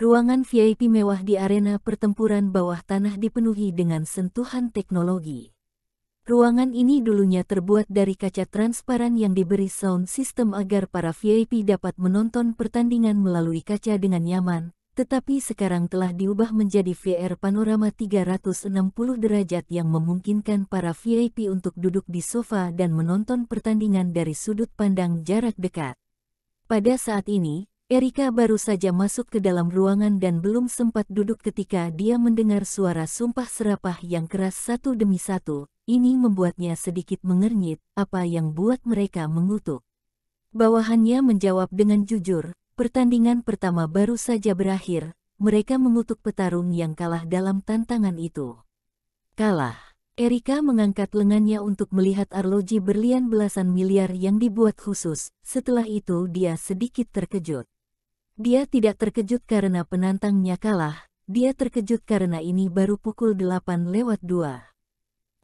Ruangan VIP mewah di arena pertempuran bawah tanah dipenuhi dengan sentuhan teknologi. Ruangan ini dulunya terbuat dari kaca transparan yang diberi sound system agar para VIP dapat menonton pertandingan melalui kaca dengan nyaman, tetapi sekarang telah diubah menjadi VR panorama 360 derajat yang memungkinkan para VIP untuk duduk di sofa dan menonton pertandingan dari sudut pandang jarak dekat. Pada saat ini, Erika baru saja masuk ke dalam ruangan dan belum sempat duduk ketika dia mendengar suara sumpah serapah yang keras satu demi satu. Ini membuatnya sedikit mengernyit, apa yang buat mereka mengutuk. Bawahannya menjawab dengan jujur, pertandingan pertama baru saja berakhir, mereka mengutuk petarung yang kalah dalam tantangan itu. Kalah. Erika mengangkat lengannya untuk melihat arloji berlian belasan miliar yang dibuat khusus, setelah itu dia sedikit terkejut. Dia tidak terkejut karena penantangnya kalah, dia terkejut karena ini baru pukul 8:02.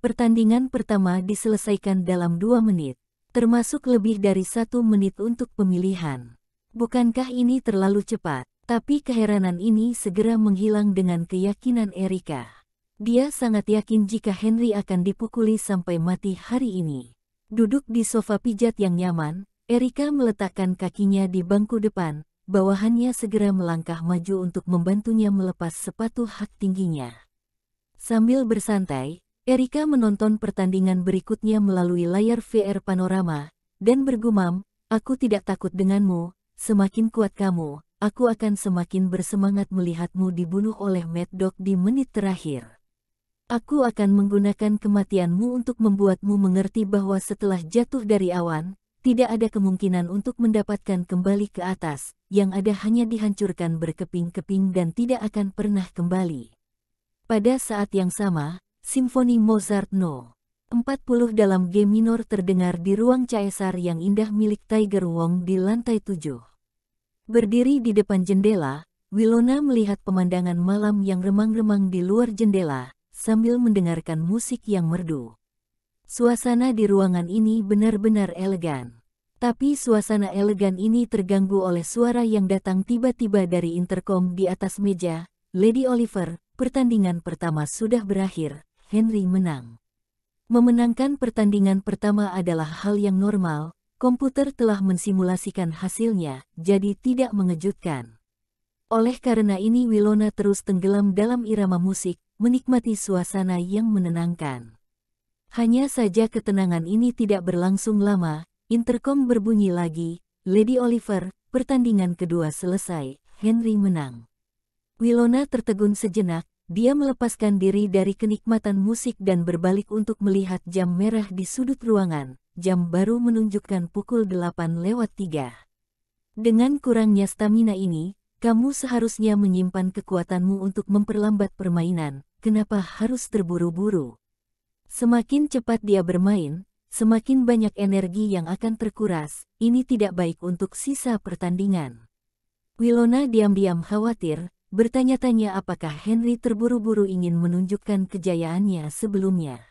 Pertandingan pertama diselesaikan dalam 2 menit, termasuk lebih dari 1 menit untuk pemilihan. Bukankah ini terlalu cepat? Tapi keheranan ini segera menghilang dengan keyakinan Erika. Dia sangat yakin jika Henry akan dipukuli sampai mati hari ini. Duduk di sofa pijat yang nyaman, Erika meletakkan kakinya di bangku depan. Bawahannya segera melangkah maju untuk membantunya melepas sepatu hak tingginya. Sambil bersantai, Erika menonton pertandingan berikutnya melalui layar VR panorama, dan bergumam, "Aku tidak takut denganmu, semakin kuat kamu, aku akan semakin bersemangat melihatmu dibunuh oleh Mad Dog di menit terakhir. Aku akan menggunakan kematianmu untuk membuatmu mengerti bahwa setelah jatuh dari awan, tidak ada kemungkinan untuk mendapatkan kembali ke atas, yang ada hanya dihancurkan berkeping-keping dan tidak akan pernah kembali." Pada saat yang sama, Simfoni Mozart No. 40 dalam G minor terdengar di ruang caesar yang indah milik Tiger Wong di lantai 7. Berdiri di depan jendela, Wilona melihat pemandangan malam yang remang-remang di luar jendela, sambil mendengarkan musik yang merdu. Suasana di ruangan ini benar-benar elegan. Tapi suasana elegan ini terganggu oleh suara yang datang tiba-tiba dari interkom di atas meja. "Lady Oliver, pertandingan pertama sudah berakhir, Henry menang." Memenangkan pertandingan pertama adalah hal yang normal, komputer telah mensimulasikan hasilnya, jadi tidak mengejutkan. Oleh karena ini Wilona terus tenggelam dalam irama musik, menikmati suasana yang menenangkan. Hanya saja ketenangan ini tidak berlangsung lama, interkom berbunyi lagi, "Lady Oliver, pertandingan kedua selesai, Henry menang." Wilona tertegun sejenak, dia melepaskan diri dari kenikmatan musik dan berbalik untuk melihat jam merah di sudut ruangan, jam baru menunjukkan pukul 8:03. "Dengan kurangnya stamina ini, kamu seharusnya menyimpan kekuatanmu untuk memperlambat permainan, kenapa harus terburu-buru? Semakin cepat dia bermain, semakin banyak energi yang akan terkuras, ini tidak baik untuk sisa pertandingan." Wilona diam-diam khawatir, bertanya-tanya apakah Henry terburu-buru ingin menunjukkan kejayaannya sebelumnya.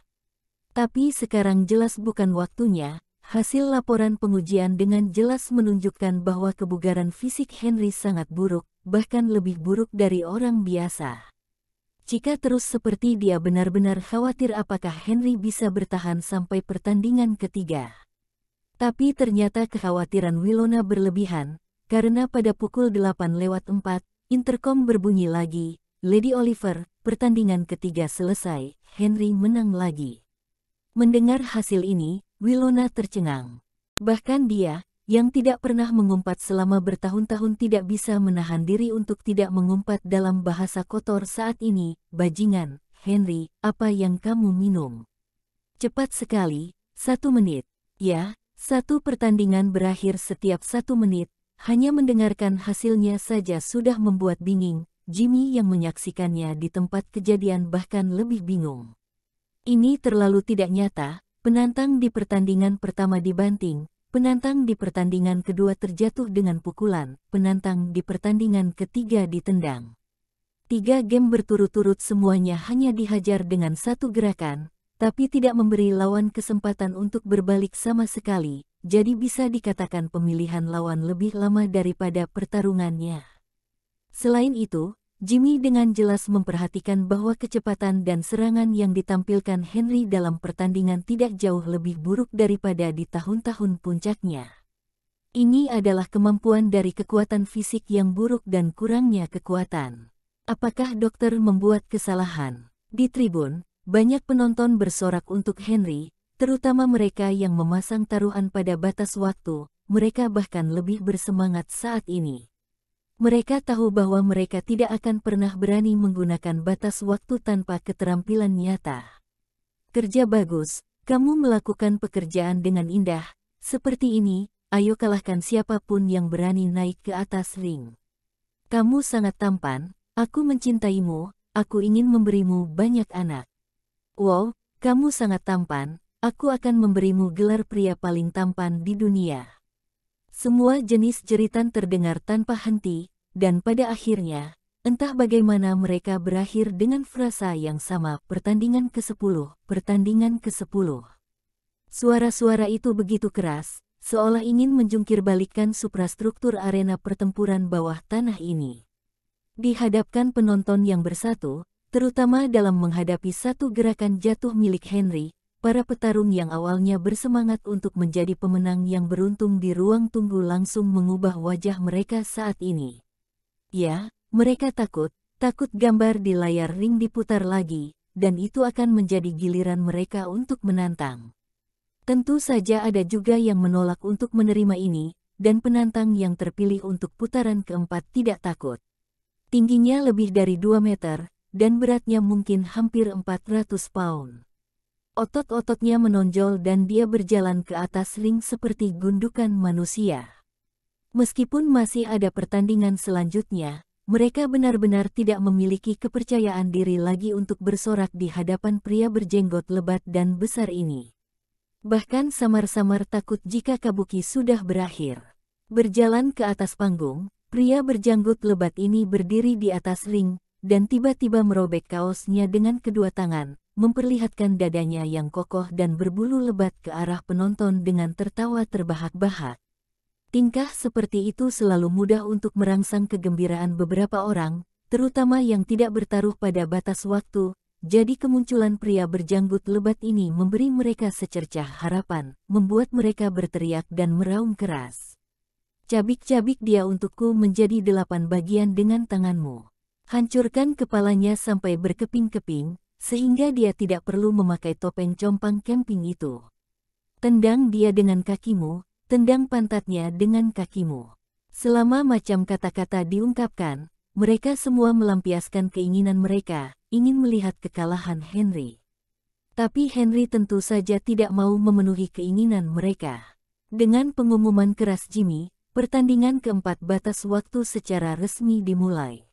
Tapi sekarang jelas bukan waktunya, hasil laporan pengujian dengan jelas menunjukkan bahwa kebugaran fisik Henry sangat buruk, bahkan lebih buruk dari orang biasa. Jika terus seperti dia benar-benar khawatir apakah Henry bisa bertahan sampai pertandingan ketiga. Tapi ternyata kekhawatiran Wilona berlebihan, karena pada pukul 8:04, interkom berbunyi lagi, "Lady Oliver, pertandingan ketiga selesai, Henry menang lagi." Mendengar hasil ini, Wilona tercengang. Bahkan dia, yang tidak pernah mengumpat selama bertahun-tahun tidak bisa menahan diri untuk tidak mengumpat dalam bahasa kotor saat ini. "Bajingan, Henry, apa yang kamu minum?" "Cepat sekali, 1 menit. Ya, satu pertandingan berakhir setiap 1 menit, hanya mendengarkan hasilnya saja sudah membuat bingung." Jimmy yang menyaksikannya di tempat kejadian bahkan lebih bingung. Ini terlalu tidak nyata, penantang di pertandingan pertama dibanting. Penantang di pertandingan kedua terjatuh dengan pukulan, penantang di pertandingan ketiga ditendang. 3 game berturut-turut semuanya hanya dihajar dengan 1 gerakan, tapi tidak memberi lawan kesempatan untuk berbalik sama sekali, jadi bisa dikatakan pemilihan lawan lebih lama daripada pertarungannya. Selain itu, Jimmy dengan jelas memperhatikan bahwa kecepatan dan serangan yang ditampilkan Henry dalam pertandingan tidak jauh lebih buruk daripada di tahun-tahun puncaknya. Ini adalah kemampuan dari kekuatan fisik yang buruk dan kurangnya kekuatan. Apakah dokter membuat kesalahan? Di tribun, banyak penonton bersorak untuk Henry, terutama mereka yang memasang taruhan pada batas waktu. Mereka bahkan lebih bersemangat saat ini. Mereka tahu bahwa mereka tidak akan pernah berani menggunakan batas waktu tanpa keterampilan nyata. Kerja bagus, kamu melakukan pekerjaan dengan indah. Seperti ini, ayo kalahkan siapapun yang berani naik ke atas ring. Kamu sangat tampan, aku mencintaimu, aku ingin memberimu banyak anak. Wow, kamu sangat tampan, aku akan memberimu gelar pria paling tampan di dunia. Semua jenis jeritan terdengar tanpa henti, dan pada akhirnya, entah bagaimana mereka berakhir dengan frasa yang sama, pertandingan ke-10, pertandingan ke-10. Suara-suara itu begitu keras, seolah ingin menjungkirbalikkan suprastruktur arena pertempuran bawah tanah ini. Dihadapkan penonton yang bersatu, terutama dalam menghadapi satu gerakan jatuh milik Henry, para petarung yang awalnya bersemangat untuk menjadi pemenang yang beruntung di ruang tunggu langsung mengubah wajah mereka saat ini. Ya, mereka takut gambar di layar ring diputar lagi, dan itu akan menjadi giliran mereka untuk menantang. Tentu saja ada juga yang menolak untuk menerima ini, dan penantang yang terpilih untuk putaran keempat tidak takut. Tingginya lebih dari 2 meter, dan beratnya mungkin hampir 400 pound. Otot-ototnya menonjol dan dia berjalan ke atas ring seperti gundukan manusia. Meskipun masih ada pertandingan selanjutnya, mereka benar-benar tidak memiliki kepercayaan diri lagi untuk bersorak di hadapan pria berjenggot lebat dan besar ini. Bahkan samar-samar takut jika kabuki sudah berakhir. Berjalan ke atas panggung, pria berjanggut lebat ini berdiri di atas ring, dan tiba-tiba merobek kaosnya dengan kedua tangan, memperlihatkan dadanya yang kokoh dan berbulu lebat ke arah penonton dengan tertawa terbahak-bahak. Tingkah seperti itu selalu mudah untuk merangsang kegembiraan beberapa orang, terutama yang tidak bertaruh pada batas waktu, jadi kemunculan pria berjanggut lebat ini memberi mereka secercah harapan, membuat mereka berteriak dan meraung keras. Cabik-cabik dia untukku menjadi 8 bagian dengan tanganmu. Hancurkan kepalanya sampai berkeping-keping, sehingga dia tidak perlu memakai topeng compang camping itu. Tendang dia dengan kakimu, tendang pantatnya dengan kakimu. Selama macam kata-kata diungkapkan, mereka semua melampiaskan keinginan mereka, ingin melihat kekalahan Henry. Tapi Henry tentu saja tidak mau memenuhi keinginan mereka. Dengan pengumuman keras Jimmy, pertandingan keempat batas waktu secara resmi dimulai.